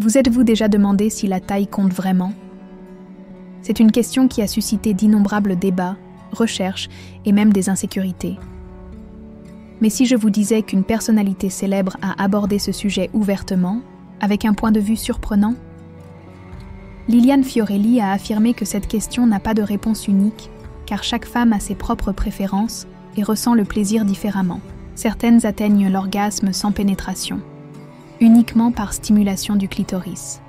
Vous êtes-vous déjà demandé si la taille compte vraiment? C'est une question qui a suscité d'innombrables débats, recherches et même des insécurités. Mais si je vous disais qu'une personnalité célèbre a abordé ce sujet ouvertement, avec un point de vue surprenant? Liliane Fiorelli a affirmé que cette question n'a pas de réponse unique, car chaque femme a ses propres préférences et ressent le plaisir différemment. Certaines atteignent l'orgasme sans pénétration, uniquement par stimulation du clitoris.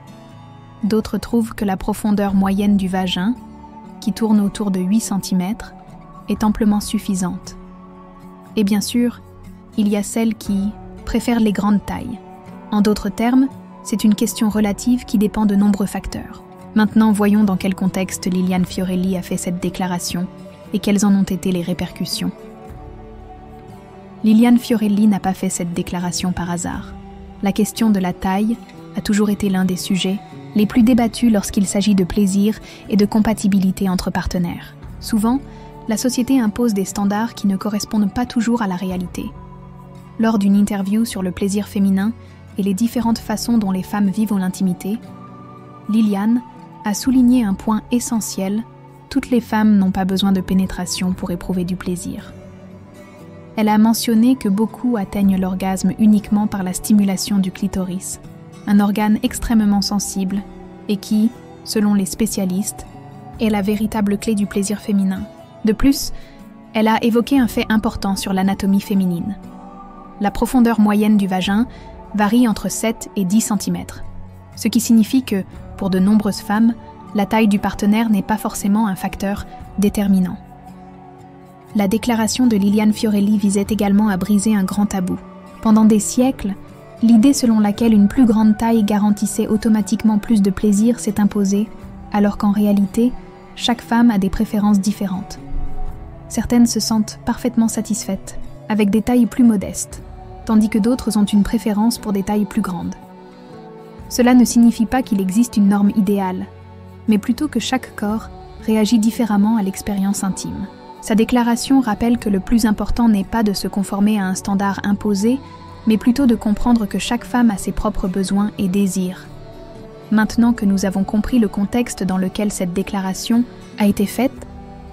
D'autres trouvent que la profondeur moyenne du vagin, qui tourne autour de 8 cm, est amplement suffisante. Et bien sûr, il y a celles qui préfèrent les grandes tailles. En d'autres termes, c'est une question relative qui dépend de nombreux facteurs. Maintenant, voyons dans quel contexte Liliane Fiorelli a fait cette déclaration et quelles en ont été les répercussions. Liliane Fiorelli n'a pas fait cette déclaration par hasard. La question de la taille a toujours été l'un des sujets les plus débattus lorsqu'il s'agit de plaisir et de compatibilité entre partenaires. Souvent, la société impose des standards qui ne correspondent pas toujours à la réalité. Lors d'une interview sur le plaisir féminin et les différentes façons dont les femmes vivent l'intimité, Liliane a souligné un point essentiel: toutes les femmes n'ont pas besoin de pénétration pour éprouver du plaisir. Elle a mentionné que beaucoup atteignent l'orgasme uniquement par la stimulation du clitoris, un organe extrêmement sensible et qui, selon les spécialistes, est la véritable clé du plaisir féminin. De plus, elle a évoqué un fait important sur l'anatomie féminine. La profondeur moyenne du vagin varie entre 7 et 10 cm, ce qui signifie que, pour de nombreuses femmes, la taille du partenaire n'est pas forcément un facteur déterminant. La déclaration de Liliane Fiorelli visait également à briser un grand tabou. Pendant des siècles, l'idée selon laquelle une plus grande taille garantissait automatiquement plus de plaisir s'est imposée, alors qu'en réalité, chaque femme a des préférences différentes. Certaines se sentent parfaitement satisfaites, avec des tailles plus modestes, tandis que d'autres ont une préférence pour des tailles plus grandes. Cela ne signifie pas qu'il existe une norme idéale, mais plutôt que chaque corps réagit différemment à l'expérience intime. Sa déclaration rappelle que le plus important n'est pas de se conformer à un standard imposé, mais plutôt de comprendre que chaque femme a ses propres besoins et désirs. Maintenant que nous avons compris le contexte dans lequel cette déclaration a été faite,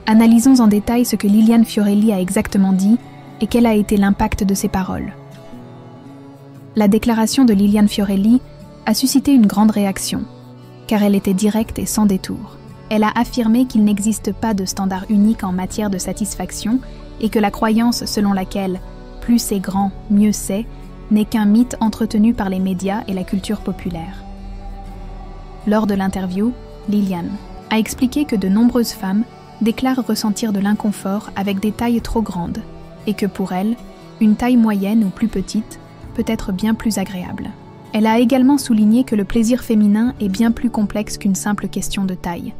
analysons en détail ce que Liliane Fiorelli a exactement dit et quel a été l'impact de ses paroles. La déclaration de Liliane Fiorelli a suscité une grande réaction, car elle était directe et sans détour. Elle a affirmé qu'il n'existe pas de standard unique en matière de satisfaction et que la croyance selon laquelle « plus c'est grand, mieux c'est » n'est qu'un mythe entretenu par les médias et la culture populaire. Lors de l'interview, Liliane a expliqué que de nombreuses femmes déclarent ressentir de l'inconfort avec des tailles trop grandes et que pour elles, une taille moyenne ou plus petite peut être bien plus agréable. Elle a également souligné que le plaisir féminin est bien plus complexe qu'une simple question de taille,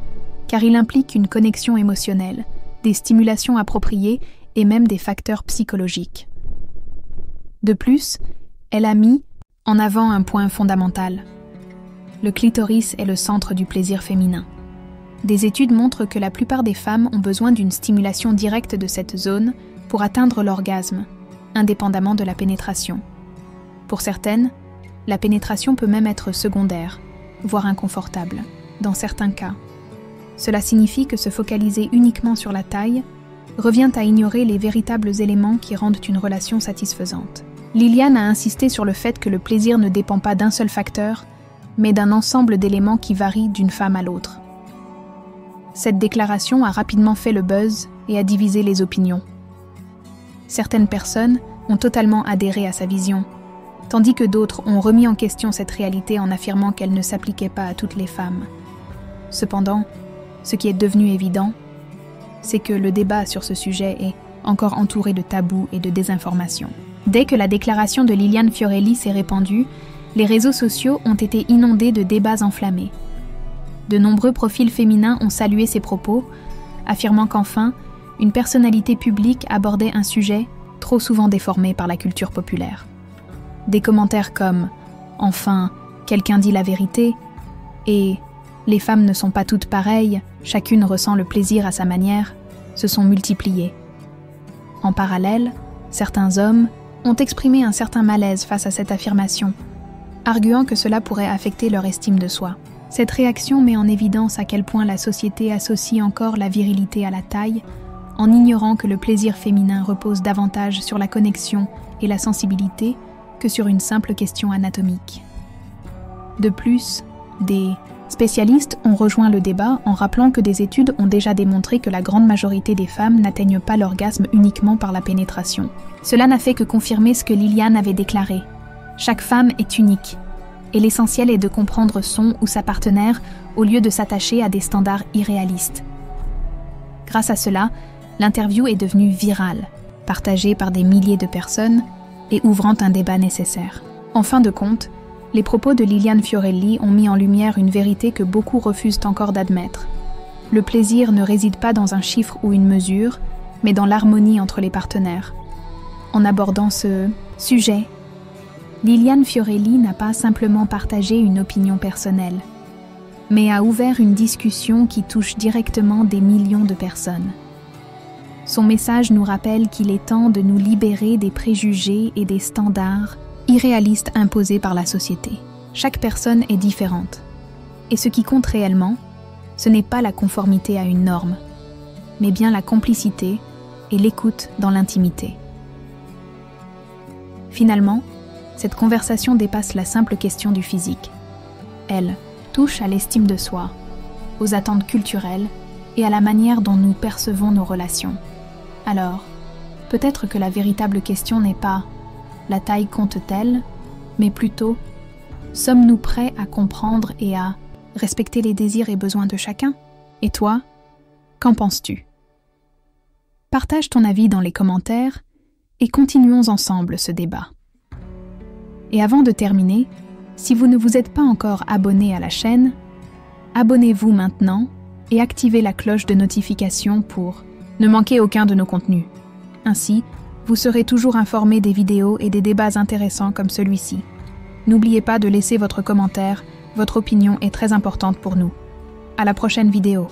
car il implique une connexion émotionnelle, des stimulations appropriées et même des facteurs psychologiques. De plus, elle a mis en avant un point fondamental. Le clitoris est le centre du plaisir féminin. Des études montrent que la plupart des femmes ont besoin d'une stimulation directe de cette zone pour atteindre l'orgasme, indépendamment de la pénétration. Pour certaines, la pénétration peut même être secondaire, voire inconfortable, dans certains cas. Cela signifie que se focaliser uniquement sur la taille revient à ignorer les véritables éléments qui rendent une relation satisfaisante. Liliane a insisté sur le fait que le plaisir ne dépend pas d'un seul facteur, mais d'un ensemble d'éléments qui varient d'une femme à l'autre. Cette déclaration a rapidement fait le buzz et a divisé les opinions. Certaines personnes ont totalement adhéré à sa vision, tandis que d'autres ont remis en question cette réalité en affirmant qu'elle ne s'appliquait pas à toutes les femmes. Cependant, ce qui est devenu évident, c'est que le débat sur ce sujet est encore entouré de tabous et de désinformation. Dès que la déclaration de Liliane Fiorelli s'est répandue, les réseaux sociaux ont été inondés de débats enflammés. De nombreux profils féminins ont salué ces propos, affirmant qu'enfin, une personnalité publique abordait un sujet trop souvent déformé par la culture populaire. Des commentaires comme « Enfin, quelqu'un dit la vérité » et « Les femmes ne sont pas toutes pareilles, chacune ressent le plaisir à sa manière » se sont multipliés. En parallèle, certains hommes ont exprimé un certain malaise face à cette affirmation, arguant que cela pourrait affecter leur estime de soi. Cette réaction met en évidence à quel point la société associe encore la virilité à la taille, en ignorant que le plaisir féminin repose davantage sur la connexion et la sensibilité que sur une simple question anatomique. De plus, des spécialistes ont rejoint le débat en rappelant que des études ont déjà démontré que la grande majorité des femmes n'atteignent pas l'orgasme uniquement par la pénétration. Cela n'a fait que confirmer ce que Liliane avait déclaré. Chaque femme est unique, et l'essentiel est de comprendre son ou sa partenaire au lieu de s'attacher à des standards irréalistes. Grâce à cela, l'interview est devenue virale, partagée par des milliers de personnes et ouvrant un débat nécessaire. En fin de compte, les propos de Liliane Fiorelli ont mis en lumière une vérité que beaucoup refusent encore d'admettre. Le plaisir ne réside pas dans un chiffre ou une mesure, mais dans l'harmonie entre les partenaires. En abordant ce sujet, Liliane Fiorelli n'a pas simplement partagé une opinion personnelle, mais a ouvert une discussion qui touche directement des millions de personnes. Son message nous rappelle qu'il est temps de nous libérer des préjugés et des standards irréalistes imposés par la société. Chaque personne est différente, et ce qui compte réellement, ce n'est pas la conformité à une norme, mais bien la complicité et l'écoute dans l'intimité. Finalement, cette conversation dépasse la simple question du physique. Elle touche à l'estime de soi, aux attentes culturelles et à la manière dont nous percevons nos relations. Alors, peut-être que la véritable question n'est pas « la taille compte-t-elle ?», mais plutôt « sommes-nous prêts à comprendre et à respecter les désirs et besoins de chacun ? Et toi, qu'en penses-tu ? Partage ton avis dans les commentaires et continuons ensemble ce débat. Et avant de terminer, si vous ne vous êtes pas encore abonné à la chaîne, abonnez-vous maintenant et activez la cloche de notification pour ne manquer aucun de nos contenus. Ainsi, vous serez toujours informé des vidéos et des débats intéressants comme celui-ci. N'oubliez pas de laisser votre commentaire, votre opinion est très importante pour nous. À la prochaine vidéo.